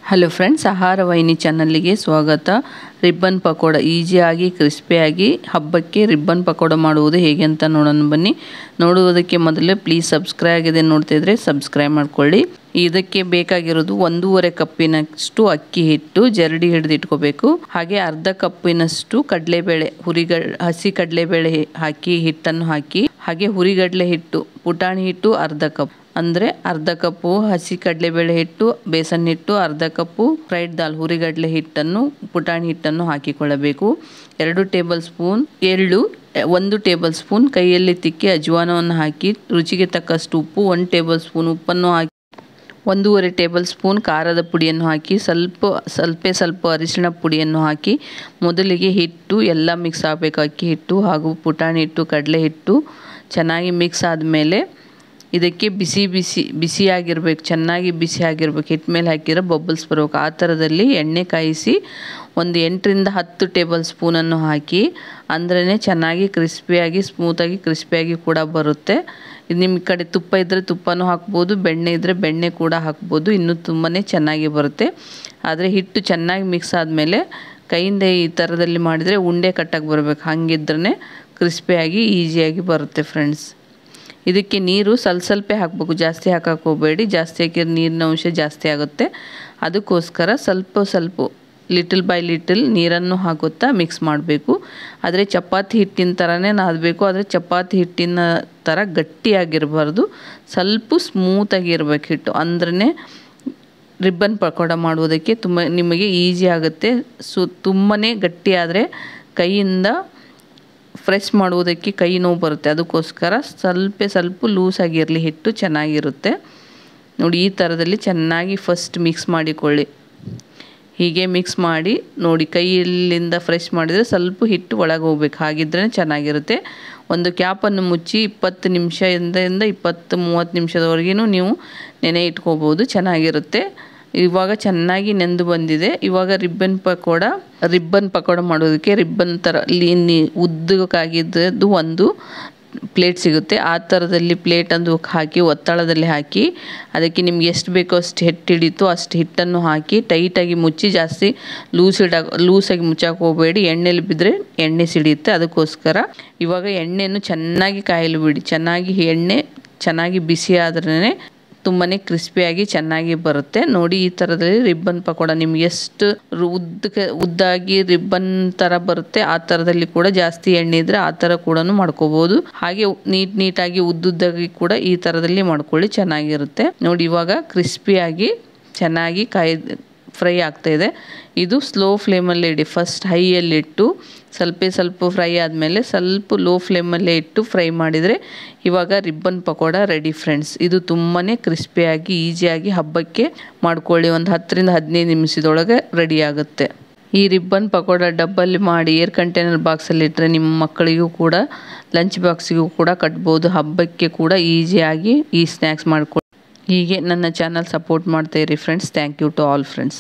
Hello friends, ಆಹಾರ ವಾಹಿನಿ ಚಾನಲ್ಗೆ ಸ್ವಾಗತ. ರಿಬ್ಬನ್ ಪಕೋಡ ಈಸಿಯಾಗಿ ಕ್ರಿಸ್ಪಿಯಾಗಿ ಹಬ್ಬಕ್ಕೆ ರಿಬ್ಬನ್ ಪಕೋಡ ಮಾಡುವುದು ಹೇಗೆ ಅಂತ ನೋಡೋಣ ಬನ್ನಿ. ನೋಡುವುದಕ್ಕೆ ಮೊದಲೇ ಪ್ಲೀಸ್ ಸಬ್ಸ್ಕ್ರೈಬ್ ಆಗಿದೆ ನೋಡ್ತಿದ್ರೆ ಸಬ್ಸ್ಕ್ರೈಬ್ ಮಾಡ್ಕೊಳ್ಳಿ. ಇದಕ್ಕೆ ಬೇಕಾಗಿರೋದು 1.5 ಕಪ್ಪಿನಷ್ಟು ಅಕ್ಕಿ ಹಿಟ್ಟು ಜರಡಿ ಹಿಡಿದು ಇಟ್ಕೋಬೇಕು. ಹಾಗೆ ಅರ್ಧ ಕಪ್ಪಿನಷ್ಟು ಕಡಲೆಬೇಳೆ ಹಸಿ ಕಡಲೆಬೇಳೆ ಹಾಕಿ ಹಿಟ್ಟನ್ನು ಹಾಕಿ, ಹಾಗೆ ಹುರಿಗಡಲೆ ಹಿಟ್ಟು ಪುಟಾಣಿ ಹಿಟ್ಟು ಅರ್ಧ ಕಪ್ ಅಂದರೆ ಅರ್ಧ ಕಪ್ಪು ಹಸಿ ಕಡಲೆಬೇಳೆ ಹಿಟ್ಟು, ಬೇಸನ್ ಹಿಟ್ಟು, ಅರ್ಧ ಕಪ್ಪು ಫ್ರೈಡ್ ದಾಲ್ ಹುರಿಗಡಲೆ ಹಿಟ್ಟನ್ನು ಪುಟಾಣಿ ಹಿಟ್ಟನ್ನು ಹಾಕಿಕೊಳ್ಳಬೇಕು. 2 ಟೇಬಲ್ ಸ್ಪೂನ್ ಎಳ್ಳು, 1 ಟೇಬಲ್ ಸ್ಪೂನ್ ಕೈಯಲ್ಲಿ ತಿಕ್ಕಿ ಅಜ್ವಾನವನ್ನು ಹಾಕಿ, ರುಚಿಗೆ ತಕ್ಕಷ್ಟು ಉಪ್ಪು, 1 ಟೇಬಲ್ ಸ್ಪೂನ್ ಉಪ್ಪನ್ನು ಹಾಕಿ, 1.5 ಟೇಬಲ್ ಸ್ಪೂನ್ ಖಾರದ ಪುಡಿಯನ್ನು ಹಾಕಿ, ಸ್ವಲ್ಪ ಅರಿಶಿಣ ಪುಡಿಯನ್ನು ಹಾಕಿ ಮೊದಲಿಗೆ ಹಿಟ್ಟು ಎಲ್ಲ ಮಿಕ್ಸ್ ಆಗಬೇಕು. ಅಕ್ಕಿ ಹಿಟ್ಟು ಹಾಗೂ ಪುಟಾಣಿ ಹಿಟ್ಟು ಕಡಲೆ ಹಿಟ್ಟು ಚೆನ್ನಾಗಿ ಮಿಕ್ಸ್ ಆದಮೇಲೆ ಇದಕ್ಕೆ ಬಿಸಿಯಾಗಿರ್ಬೇಕು, ಚೆನ್ನಾಗಿ ಬಿಸಿ ಆಗಿರ್ಬೇಕು. ಹಿಟ್ಟು ಮೇಲೆ ಹಾಕಿದ್ರೆ ಬಬಲ್ಸ್ ಬರಬೇಕು. ಆ ಥರದಲ್ಲಿ ಎಣ್ಣೆ ಕಾಯಿಸಿ ಒಂದು 8ರಿಂದ 10 ಟೇಬಲ್ ಸ್ಪೂನನ್ನು ಹಾಕಿ, ಅಂದ್ರೇ ಚೆನ್ನಾಗಿ ಕ್ರಿಸ್ಪಿಯಾಗಿ ಸ್ಮೂತಾಗಿ ಕ್ರಿಸ್ಪಿಯಾಗಿ ಕೂಡ ಬರುತ್ತೆ. ಇದು ನಿಮ್ಮ ಕಡೆ ತುಪ್ಪ ಇದ್ದರೆ ತುಪ್ಪನೂ ಹಾಕ್ಬೋದು, ಬೆಣ್ಣೆ ಇದ್ದರೆ ಬೆಣ್ಣೆ ಕೂಡ ಹಾಕ್ಬೋದು, ಇನ್ನೂ ತುಂಬಾ ಚೆನ್ನಾಗಿ ಬರುತ್ತೆ. ಆದರೆ ಹಿಟ್ಟು ಚೆನ್ನಾಗಿ ಮಿಕ್ಸ್ ಆದಮೇಲೆ ಕೈಯಿಂದ ಈ ಥರದಲ್ಲಿ ಮಾಡಿದರೆ ಉಂಡೆ ಕಟ್ಟಕ್ಕೆ ಬರಬೇಕು. ಹಾಗಿದ್ರೇ ಕ್ರಿಸ್ಪಿಯಾಗಿ ಈಸಿಯಾಗಿ ಬರುತ್ತೆ ಫ್ರೆಂಡ್ಸ್. ಇದಕ್ಕೆ ನೀರು ಸ್ವಲ್ಪ ಹಾಕಬೇಕು, ಜಾಸ್ತಿ ಹಾಕಕ್ಕೆ ಹೋಗಬೇಡಿ. ಜಾಸ್ತಿ ಹಾಕಿದ್ರೆ ನೀರಿನ ಅಂಶ ಜಾಸ್ತಿ ಆಗುತ್ತೆ. ಅದಕ್ಕೋಸ್ಕರ ಸ್ವಲ್ಪ ಲಿಟಲ್ ಬೈ ಲಿಟಲ್ ನೀರನ್ನು ಹಾಕುತ್ತಾ ಮಿಕ್ಸ್ ಮಾಡಬೇಕು. ಆದರೆ ಚಪಾತಿ ಹಿಟ್ಟಿನ ಥರನೇ ನಾದಬೇಕು. ಆದರೆ ಚಪಾತಿ ಹಿಟ್ಟಿನ ಥರ ಗಟ್ಟಿಯಾಗಿರಬಾರ್ದು, ಸ್ವಲ್ಪ ಸ್ಮೂತಾಗಿರ್ಬೇಕು ಹಿಟ್ಟು. ಅಂದ್ರೇ ರಿಬ್ಬನ್ ಪಕೋಡ ಮಾಡುವುದಕ್ಕೆ ನಿಮಗೆ ಈಸಿ ಆಗುತ್ತೆ. ತುಂಬಾ ಗಟ್ಟಿಯಾದರೆ ಕೈಯಿಂದ ಫ್ರೆಶ್ ಮಾಡುವುದಕ್ಕೆ ಕೈ ನೋವು ಬರುತ್ತೆ. ಅದಕ್ಕೋಸ್ಕರ ಸ್ವಲ್ಪ ಲೂಸಾಗಿರಲಿ ಹಿಟ್ಟು, ಚೆನ್ನಾಗಿರುತ್ತೆ. ನೋಡಿ ಈ ಥರದಲ್ಲಿ ಚೆನ್ನಾಗಿ ಫಸ್ಟ್ ಮಿಕ್ಸ್ ಮಾಡಿಕೊಳ್ಳಿ. ಹೀಗೆ ಮಿಕ್ಸ್ ಮಾಡಿ ನೋಡಿ, ಕೈಯಲ್ಲಿಂದ ಫ್ರೆಶ್ ಮಾಡಿದರೆ ಸ್ವಲ್ಪ ಹಿಟ್ಟು ಒಳಗೆ ಹೋಗ್ಬೇಕು, ಹಾಗಿದ್ರೇ ಚೆನ್ನಾಗಿರುತ್ತೆ. ಒಂದು ಕ್ಯಾಪನ್ನು ಮುಚ್ಚಿ 20 ನಿಮಿಷದಿಂದ 20-30 ನಿಮಿಷದವರೆಗೂ ನೀವು ನೆನೆ ಇಟ್ಕೋಬೋದು, ಚೆನ್ನಾಗಿರುತ್ತೆ. ಇವಾಗ ಚೆನ್ನಾಗಿ ನೆಂದು ಬಂದಿದೆ. ಇವಾಗ ರಿಬ್ಬನ್ ಪಕೋಡ ಮಾಡೋದಕ್ಕೆ ರಿಬ್ಬನ್ ಥರ ಉದ್ದಕ್ಕಾಗಿದ್ದು ಒಂದು ಪ್ಲೇಟ್ ಸಿಗುತ್ತೆ. ಆ ಥರದಲ್ಲಿ ಪ್ಲೇಟನ್ನು ಹಾಕಿ ಒತ್ತಡದಲ್ಲಿ ಹಾಕಿ, ಅದಕ್ಕೆ ನಿಮ್ಗೆ ಎಷ್ಟು ಬೇಕೋ ಅಷ್ಟು ಹಿಟ್ಟು ಹಿಡಿತು ಅಷ್ಟು ಹಿಟ್ಟನ್ನು ಹಾಕಿ ಟೈಟಾಗಿ ಮುಚ್ಚಿ, ಜಾಸ್ತಿ ಲೂಸಾಗಿ ಮುಚ್ಚಕ್ಕೆ ಹೋಗಬೇಡಿ. ಎಣ್ಣೆಲಿ ಬಿದ್ದರೆ ಎಣ್ಣೆ ಸಿಡಿಯುತ್ತೆ. ಅದಕ್ಕೋಸ್ಕರ ಇವಾಗ ಎಣ್ಣೆಯನ್ನು ಚೆನ್ನಾಗಿ ಕಾಯಲು ಬಿಡಿ. ಎಣ್ಣೆ ಚೆನ್ನಾಗಿ ಬಿಸಿ ಆದ್ರೇ ತುಂಬಾ ಕ್ರಿಸ್ಪಿಯಾಗಿ ಚೆನ್ನಾಗಿ ಬರುತ್ತೆ. ನೋಡಿ ಈ ಥರದಲ್ಲಿ ರಿಬ್ಬನ್ ಪಕೋಡ ನಿಮ್ಗೆ ಎಷ್ಟು ಉದ್ದಾಗಿ ರಿಬ್ಬನ್ ಥರ ಬರುತ್ತೆ ಆ ಥರದಲ್ಲಿ ಕೂಡ, ಜಾಸ್ತಿ ಎಣ್ಣೆ ಇದ್ದರೆ ಆ ಥರ ಕೂಡ ಮಾಡ್ಕೋಬೋದು. ಹಾಗೆ ನೀಟಾಗಿ ಉದ್ದುದ್ದಾಗಿ ಕೂಡ ಈ ಥರದಲ್ಲಿ ಮಾಡ್ಕೊಳ್ಳಿ, ಚೆನ್ನಾಗಿರುತ್ತೆ. ನೋಡಿ ಇವಾಗ ಕ್ರಿಸ್ಪಿಯಾಗಿ ಚೆನ್ನಾಗಿ ಫ್ರೈ ಆಗ್ತಾಯಿದೆ. ಇದು ಸ್ಲೋ ಫ್ಲೇಮಲ್ಲೇ ಇಡಿ. ಫಸ್ಟ್ ಹೈಯಲ್ಲಿಟ್ಟು ಸ್ವಲ್ಪ ಫ್ರೈ ಆದಮೇಲೆ ಸ್ವಲ್ಪ ಲೋ ಫ್ಲೇಮಲ್ಲೇ ಇಟ್ಟು ಫ್ರೈ ಮಾಡಿದರೆ ಇವಾಗ ರಿಬ್ಬನ್ ಪಕೋಡ ರೆಡಿ ಫ್ರೆಂಡ್ಸ್. ಇದು ತುಂಬಾ ಕ್ರಿಸ್ಪಿಯಾಗಿ ಈಸಿಯಾಗಿ ಹಬ್ಬಕ್ಕೆ ಮಾಡ್ಕೊಳ್ಳಿ. ಒಂದು 10ರಿಂದ 15 ನಿಮಿಷದೊಳಗೆ ರೆಡಿ ಆಗುತ್ತೆ. ಈ ರಿಬ್ಬನ್ ಪಕೋಡ ಡಬ್ಬಲ್ಲಿ ಮಾಡಿ ಏರ್ ಕಂಟೈನರ್ ಬಾಕ್ಸಲ್ಲಿ ಇಟ್ಟರೆ ನಿಮ್ಮ ಮಕ್ಕಳಿಗೂ ಕೂಡ ಲಂಚ್ ಬಾಕ್ಸಿಗೂ ಕೂಡ ಕಟ್ಬೋದು. ಹಬ್ಬಕ್ಕೆ ಕೂಡ ಈಸಿಯಾಗಿ ಈ ಸ್ನ್ಯಾಕ್ಸ್ ಮಾಡ್ಕೊಳ್ಳಿ. ಹೀಗೆ ನನ್ನ ಚಾನಲ್ ಸಪೋರ್ಟ್ ಮಾಡ್ತಾಯಿರಿ friends. Thank you to all friends.